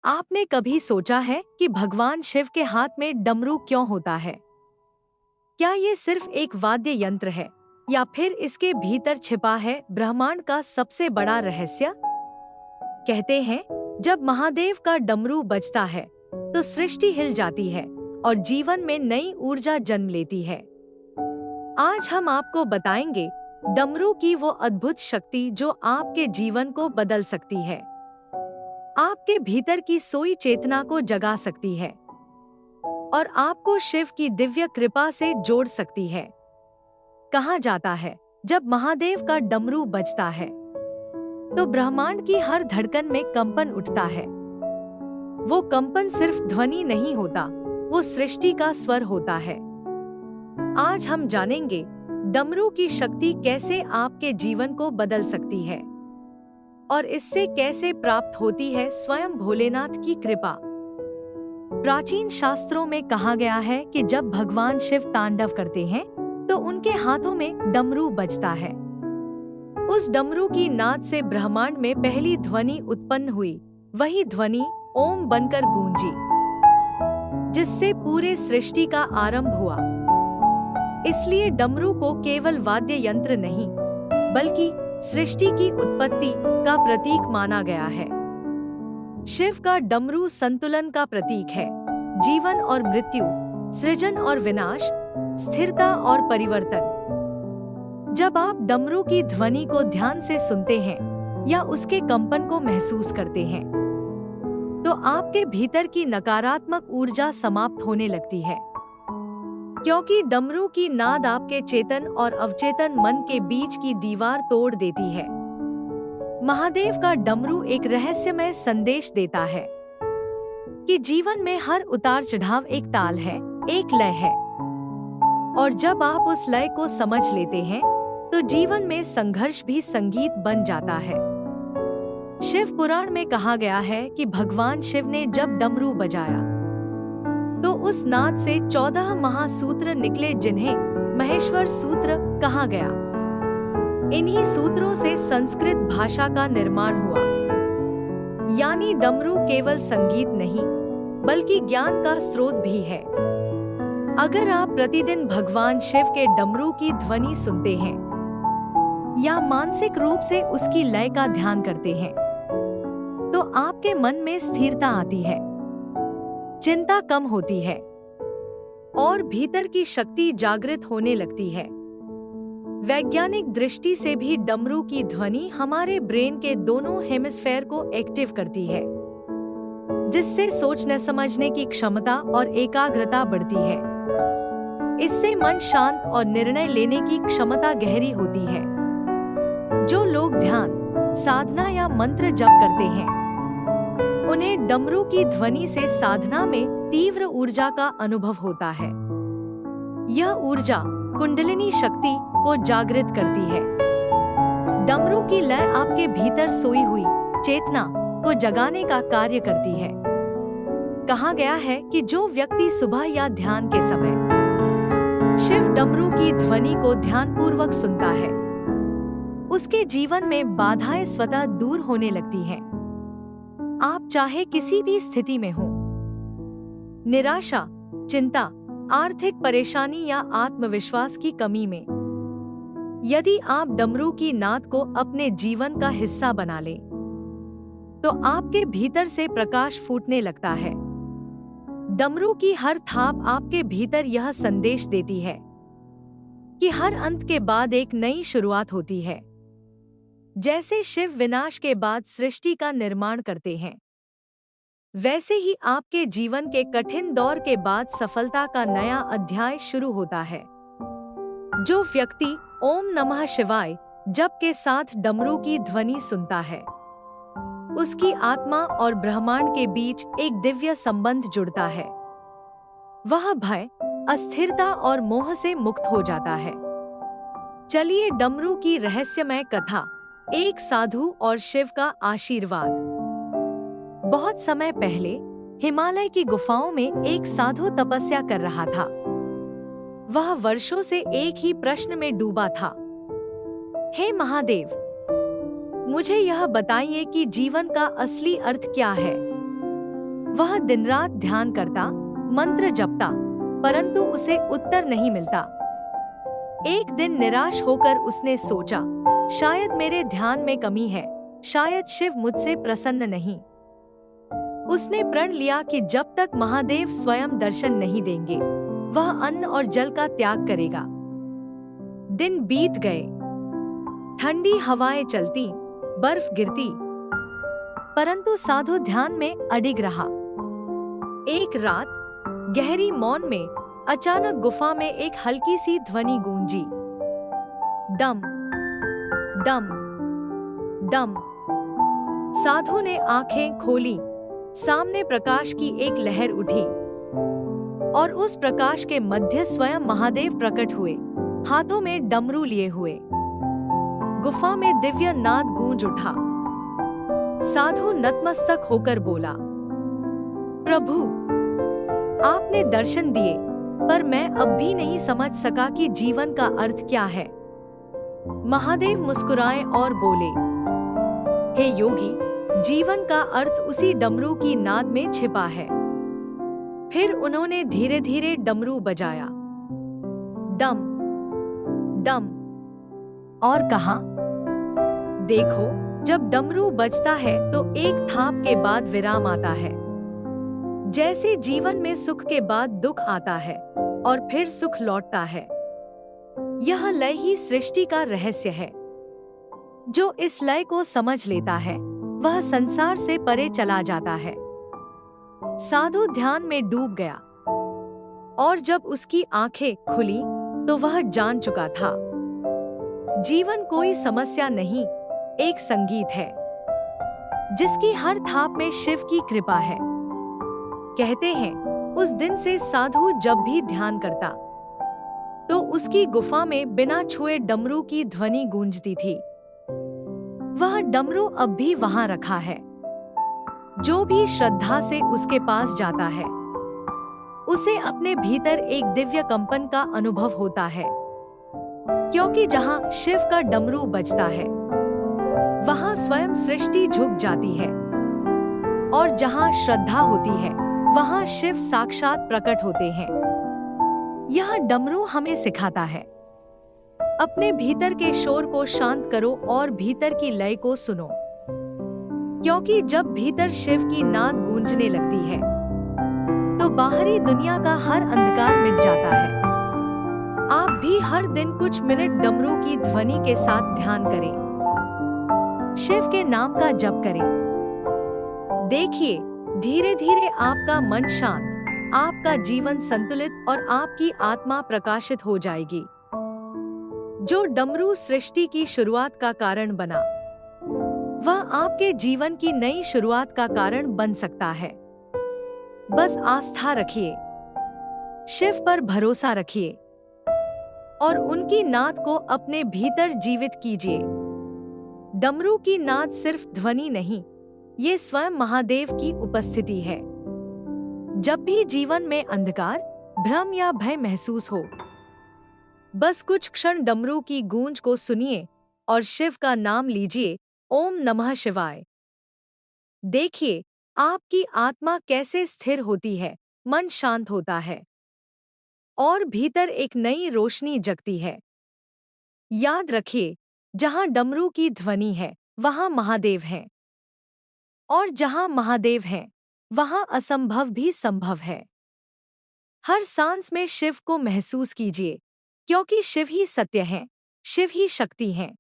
आपने कभी सोचा है कि भगवान शिव के हाथ में डमरू क्यों होता है? क्या ये सिर्फ एक वाद्य यंत्र है या फिर इसके भीतर छिपा है ब्रह्मांड का सबसे बड़ा रहस्य? कहते हैं, जब महादेव का डमरू बजता है तो सृष्टि हिल जाती है और जीवन में नई ऊर्जा जन्म लेती है। आज हम आपको बताएंगे डमरू की वो अद्भुत शक्ति जो आपके जीवन को बदल सकती है, आपके भीतर की सोई चेतना को जगा सकती है और आपको शिव की दिव्य कृपा से जोड़ सकती है। कहा जाता है, जब महादेव का डमरू बजता है तो ब्रह्मांड की हर धड़कन में कंपन उठता है। वो कंपन सिर्फ ध्वनि नहीं होता, वो सृष्टि का स्वर होता है। आज हम जानेंगे डमरू की शक्ति कैसे आपके जीवन को बदल सकती है और इससे कैसे प्राप्त होती है स्वयं भोलेनाथ की कृपा। प्राचीन शास्त्रों में कहा गया है कि जब भगवान शिव तांडव करते हैं तो उनके हाथों में डमरू बजता है। उस डमरू की नाद से ब्रह्मांड में पहली ध्वनि उत्पन्न हुई, वही ध्वनि ओम बनकर गूंजी, जिससे पूरे सृष्टि का आरंभ हुआ। इसलिए डमरू को केवल वाद्य यंत्र नहीं, बल्कि सृष्टि की उत्पत्ति का प्रतीक माना गया है। शिव का डमरू संतुलन का प्रतीक है, जीवन और मृत्यु, सृजन और विनाश, स्थिरता और परिवर्तन। जब आप डमरू की ध्वनि को ध्यान से सुनते हैं या उसके कंपन को महसूस करते हैं, तो आपके भीतर की नकारात्मक ऊर्जा समाप्त होने लगती है, क्योंकि डमरू की नाद आपके चेतन और अवचेतन मन के बीच की दीवार तोड़ देती है। महादेव का डमरू एक रहस्यमय संदेश देता है कि जीवन में हर उतार चढ़ाव एक ताल है, एक लय है, और जब आप उस लय को समझ लेते हैं तो जीवन में संघर्ष भी संगीत बन जाता है। शिव पुराण में कहा गया है कि भगवान शिव ने जब डमरू बजाया तो उस नाद से 14 महासूत्र निकले, जिन्हें महेश्वर सूत्र कहा गया। इन्हीं सूत्रों से संस्कृत भाषा का निर्माण हुआ। यानी डमरू केवल संगीत नहीं, बल्कि ज्ञान का स्रोत भी है। अगर आप प्रतिदिन भगवान शिव के डमरू की ध्वनि सुनते हैं या मानसिक रूप से उसकी लय का ध्यान करते हैं, तो आपके मन में स्थिरता आती है, चिंता कम होती है और भीतर की शक्ति जागृत होने लगती है। वैज्ञानिक दृष्टि से भी डमरू की ध्वनि हमारे ब्रेन के दोनों हेमिस्फेयर को एक्टिव करती है, जिससे सोचने समझने की क्षमता और एकाग्रता बढ़ती है। इससे मन शांत और निर्णय लेने की क्षमता गहरी होती है। जो लोग ध्यान, साधना या मंत्र जप करते हैं, उन्हें डमरू की ध्वनि से साधना में तीव्र ऊर्जा का अनुभव होता है। यह ऊर्जा कुंडलिनी शक्ति को जागृत करती है। डमरू की लय आपके भीतर सोई हुई चेतना को जगाने का कार्य करती है। कहा गया है कि जो व्यक्ति सुबह या ध्यान के समय शिव डमरू की ध्वनि को ध्यानपूर्वक सुनता है, उसके जीवन में बाधाएं स्वतः दूर होने लगती हैं। आप चाहे किसी भी स्थिति में हो, निराशा, चिंता, आर्थिक परेशानी या आत्मविश्वास की कमी में, यदि आप डमरू की नाद को अपने जीवन का हिस्सा बना लें, तो आपके भीतर से प्रकाश फूटने लगता है। डमरू की हर थाप आपके भीतर यह संदेश देती है कि हर अंत के बाद एक नई शुरुआत होती है। जैसे शिव विनाश के बाद सृष्टि का निर्माण करते हैं, वैसे ही आपके जीवन के कठिन दौर के बाद सफलता का नया अध्याय शुरू होता है। जो व्यक्ति ओम नमः शिवाय जप के साथ डमरू की ध्वनि सुनता है, उसकी आत्मा और ब्रह्मांड के बीच एक दिव्य संबंध जुड़ता है। वह भय, अस्थिरता और मोह से मुक्त हो जाता है। चलिए डमरू की रहस्यमय कथा। एक साधु और शिव का आशीर्वाद। बहुत समय पहले हिमालय की गुफाओं में एक साधु तपस्या कर रहा था। वह वर्षों से एक ही प्रश्न में डूबा था, हे महादेव, मुझे यह बताइए कि जीवन का असली अर्थ क्या है। वह दिन रात ध्यान करता, मंत्र जपता, परंतु उसे उत्तर नहीं मिलता। एक दिन निराश होकर उसने सोचा, शायद मेरे ध्यान में कमी है, शायद शिव मुझसे प्रसन्न नहीं। उसने प्रण लिया कि जब तक महादेव स्वयं दर्शन नहीं देंगे, वह अन्न और जल का त्याग करेगा। दिन बीत गए, ठंडी हवाएं चलती, बर्फ गिरती, परंतु साधु ध्यान में अडिग रहा। एक रात गहरी मौन में अचानक गुफा में एक हल्की सी ध्वनि गूंजी, डम डम डम। साधु ने आंखें खोली, सामने प्रकाश की एक लहर उठी और उस प्रकाश के मध्य स्वयं महादेव प्रकट हुए, हाथों में डमरू लिए हुए। गुफा में दिव्य नाद गूंज उठा। साधु नतमस्तक होकर बोला, प्रभु, आपने दर्शन दिए, पर मैं अब भी नहीं समझ सका कि जीवन का अर्थ क्या है। महादेव मुस्कुराए और बोले, हे योगी, जीवन का अर्थ उसी डमरू की नाद में छिपा है। फिर उन्होंने धीरे धीरे डमरू बजाया, डम डम, और कहा, देखो, जब डमरू बजता है तो एक थाप के बाद विराम आता है। जैसे जीवन में सुख के बाद दुख आता है और फिर सुख लौटता है। यह लय ही सृष्टि का रहस्य है। जो इस लय को समझ लेता है, वह संसार से परे चला जाता है। साधु ध्यान में डूब गया और जब उसकी आंखें खुली तो वह जान चुका था, जीवन कोई समस्या नहीं, एक संगीत है जिसकी हर थाप में शिव की कृपा है। कहते हैं, उस दिन से साधु जब भी ध्यान करता तो उसकी गुफा में बिना छुए डमरू की ध्वनि गूंजती थी। वह डमरू अब भी वहां रखा है। जो भी श्रद्धा से उसके पास जाता है, उसे अपने भीतर एक दिव्य कंपन का अनुभव होता है, क्योंकि जहां शिव का डमरू बजता है, वहां स्वयं सृष्टि झुक जाती है, और जहां श्रद्धा होती है, वहां शिव साक्षात प्रकट होते हैं। यह डमरू हमें सिखाता है, अपने भीतर के शोर को शांत करो और भीतर की लय को सुनो, क्योंकि जब भीतर शिव की नाद गूंजने लगती है तो बाहरी दुनिया का हर अंधकार मिट जाता है। आप भी हर दिन कुछ मिनट डमरू की ध्वनि के साथ ध्यान करें, शिव के नाम का जप करें। देखिए, धीरे धीरे आपका मन शांत, आपका जीवन संतुलित और आपकी आत्मा प्रकाशित हो जाएगी। जो डमरू सृष्टि की शुरुआत का कारण बना, वह आपके जीवन की नई शुरुआत का कारण बन सकता है। बस आस्था रखिए, शिव पर भरोसा रखिए और उनकी नाद को अपने भीतर जीवित कीजिए। डमरू की नाद सिर्फ ध्वनि नहीं, ये स्वयं महादेव की उपस्थिति है। जब भी जीवन में अंधकार, भ्रम या भय महसूस हो, बस कुछ क्षण डमरू की गूंज को सुनिए और शिव का नाम लीजिए, ओम नमः शिवाय। देखिए, आपकी आत्मा कैसे स्थिर होती है, मन शांत होता है और भीतर एक नई रोशनी जगती है। याद रखिए, जहां डमरू की ध्वनि है, वहां महादेव हैं, और जहां महादेव हैं, वहां असंभव भी संभव है। हर सांस में शिव को महसूस कीजिए, क्योंकि शिव ही सत्य हैं, शिव ही शक्ति हैं।